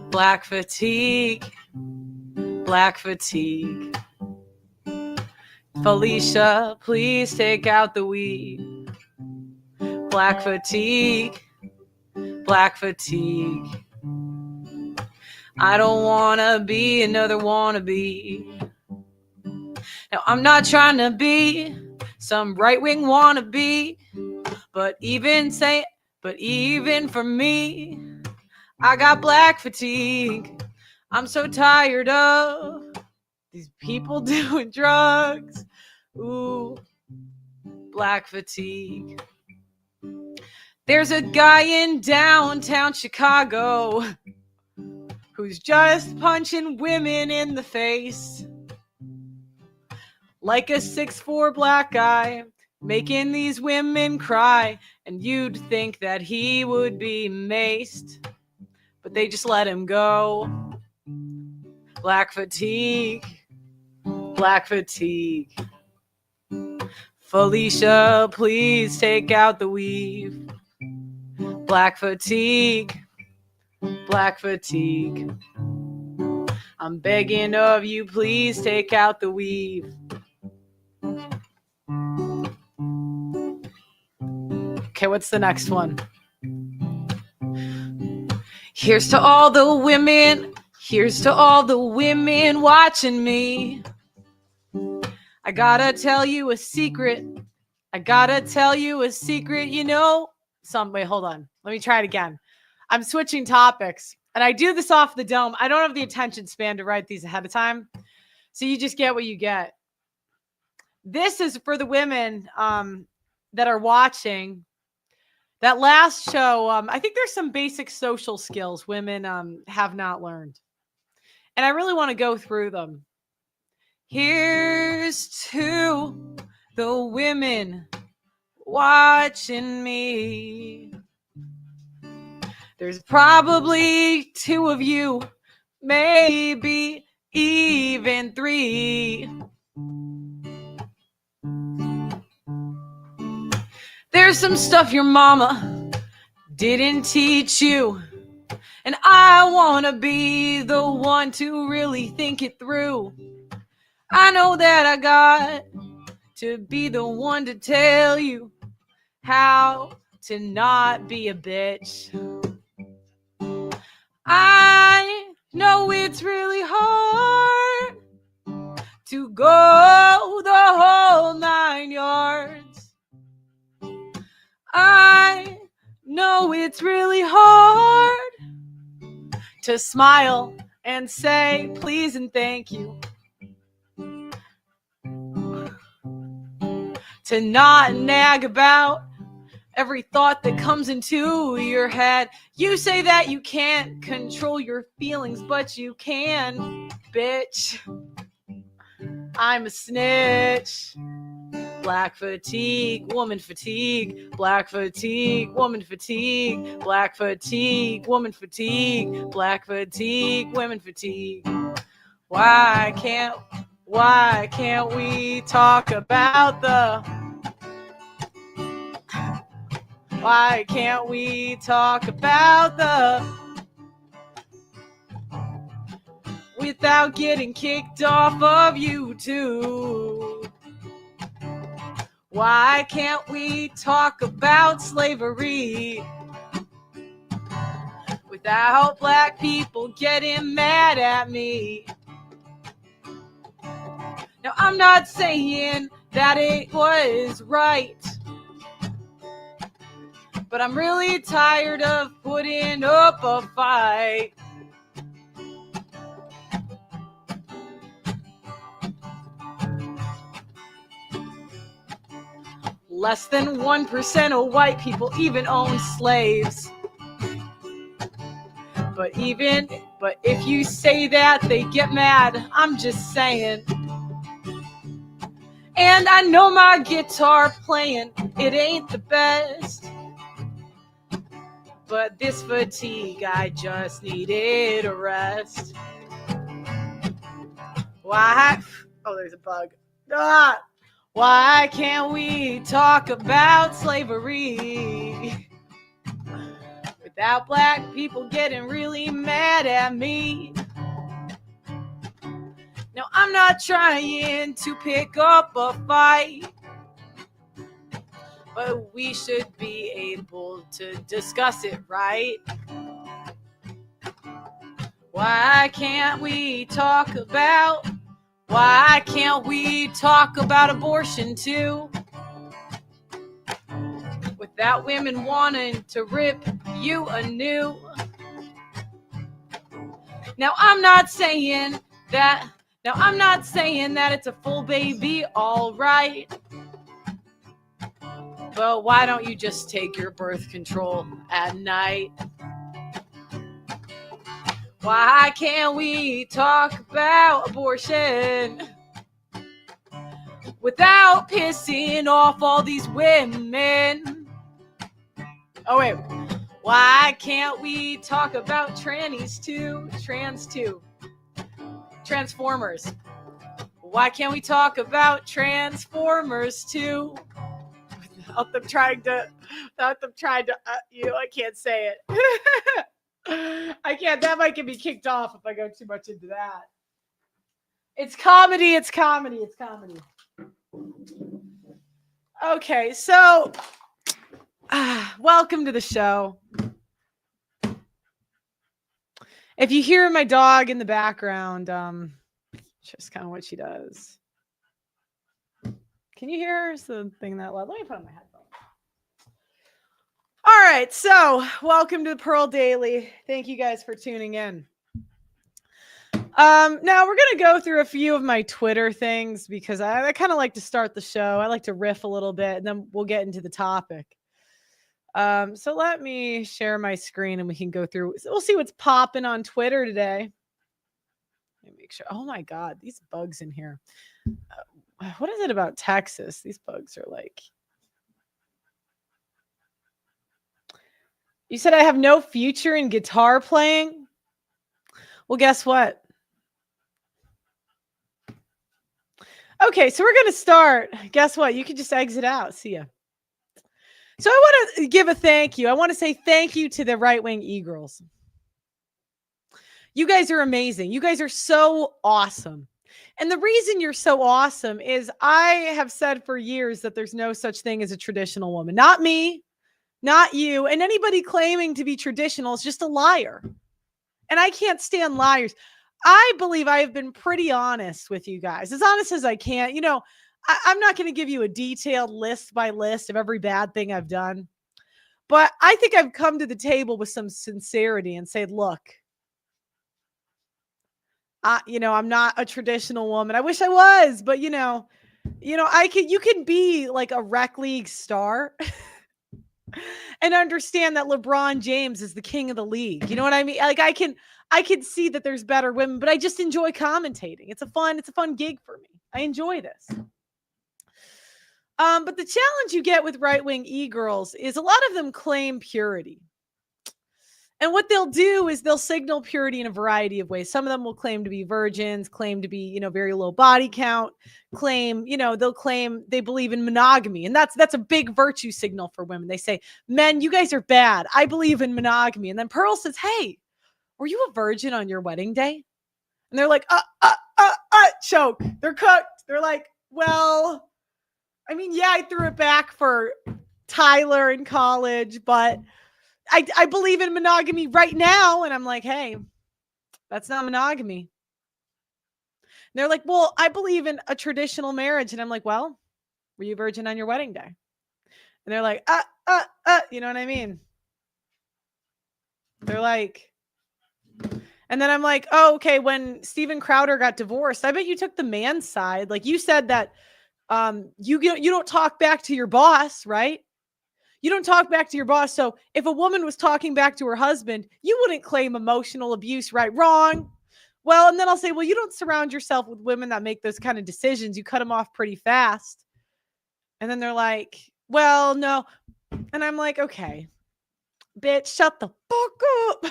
Black fatigue, black fatigue. Felicia, please take out the weed. Black fatigue, black fatigue. I don't wanna be another wannabe. Now I'm not trying to be some right-wing wannabe, but even for me, I got black fatigue. I'm so tired of these people doing drugs. Ooh, black fatigue. There's a guy in downtown Chicago who's just punching women in the face. Like a 6'4" black guy, making these women cry. And you'd think that he would be maced, but they just let him go. Black fatigue, black fatigue. Felicia, please take out the weave. Black fatigue, black fatigue. I'm begging of you, please take out the weave. Okay, what's the next one? Here's to all the women. Here's to all the women watching me. I gotta tell you a secret. I gotta tell you a secret. You know, wait, hold on. Let me try it again. I'm switching topics, and I do this off the dome. I don't have the attention span to write these ahead of time, so you just get what you get. This is for the women that are watching. That last show, I think there's some basic social skills women have not learned. And I really want to go through them. Here's to the women watching me. There's probably 2 of you, maybe even 3. There's some stuff your mama didn't teach you, and I want to be the one to really think it through. I know that I got to be the one to tell you how to not be a bitch. I know it's really hard to go the whole 9 yards. I know it's really hard to smile and say please and thank you. To not nag about every thought that comes into your head. You say that you can't control your feelings, but you can, bitch. I'm a snitch. Black fatigue, woman fatigue, black fatigue, woman fatigue, black fatigue, woman fatigue, black fatigue, women fatigue. Why can't we talk about why can't we talk about without getting kicked off of YouTube? Why can't we talk about slavery without black people getting mad at me? Now, I'm not saying that it was right, but I'm really tired of putting up a fight. Less than 1% of white people even own slaves. But if you say that, they get mad. I'm just saying. And I know my guitar playing, it ain't the best. But this fatigue, I just needed a rest. Why? Oh, there's a bug. Ah! Why can't we talk about slavery without black people getting really mad mad at me. Now, I'm not trying to pick up a fight, but we should be able to discuss it, right? Why can't we talk about abortion too? Without women wanting to rip you anew. Now I'm not saying that it's a full baby, all right. But why don't you just take your birth control at night? Why can't we talk about abortion without pissing off all these women? Oh, wait. Why can't we talk about trannies too? Transformers. Why can't we talk about Transformers too? Without them trying to, I can't say it. I can't, that might get me kicked off if I go too much into that. It's comedy. Okay, so welcome to the show. If you hear my dog in the background, just kind of what she does. Can you hear her? It's the thing that loud. Let me put on my headphones. All right, so welcome to the Pearl Daily. Thank you guys for tuning in. Now we're gonna go through a few of my Twitter things because I kind of like to start the show. I like to riff a little bit, and then we'll get into the topic. So let me share my screen, and we can go through. We'll see what's popping on Twitter today. Let me make sure. Oh my God, these bugs in here. What is it about Texas? These bugs are like. You said I have no future in guitar playing? Well, guess what? Okay, so we're going to start. Guess what? You can just exit out. See ya. So I want to give a thank you. I want to say thank you to the right-wing e-girls. You guys are amazing. You guys are so awesome. And the reason you're so awesome is I have said for years that there's no such thing as a traditional woman. Not me, not you. And anybody claiming to be traditional is just a liar. And I can't stand liars. I believe I have been pretty honest with you guys, as honest as I can. You know, I'm not going to give you a detailed list by list of every bad thing I've done. But I think I've come to the table with some sincerity and said, look, I'm not a traditional woman. I wish I was, but you can be like a rec league star and understand that LeBron James is the king of the league. You know what I mean? Like I can see that there's better women, but I just enjoy commentating. It's a fun gig for me. I enjoy this. But the challenge you get with right-wing e-girls is a lot of them claim purity. And what they'll do is they'll signal purity in a variety of ways. Some of them will claim to be virgins, claim to be, very low body count, they'll claim they believe in monogamy. And that's a big virtue signal for women. They say, men, you guys are bad. I believe in monogamy. And then Pearl says, hey, were you a virgin on your wedding day? And they're like, choke. They're cooked. They're like, well, I mean, yeah, I threw it back for Tyler in college, but I believe in monogamy right now. And I'm like, hey, that's not monogamy. And they're like, well, I believe in a traditional marriage. And I'm like, well, were you a virgin on your wedding day? And they're like, you know what I mean? They're like, and then I'm like, oh, okay. When Steven Crowder got divorced, I bet you took the man's side. Like you said that you don't talk back to your boss, right? You don't talk back to your boss. So if a woman was talking back to her husband, you wouldn't claim emotional abuse, right? Wrong. Well, and then I'll say, well, you don't surround yourself with women that make those kind of decisions. You cut them off pretty fast. And then they're like, well, no. And I'm like, okay, bitch, shut the fuck up.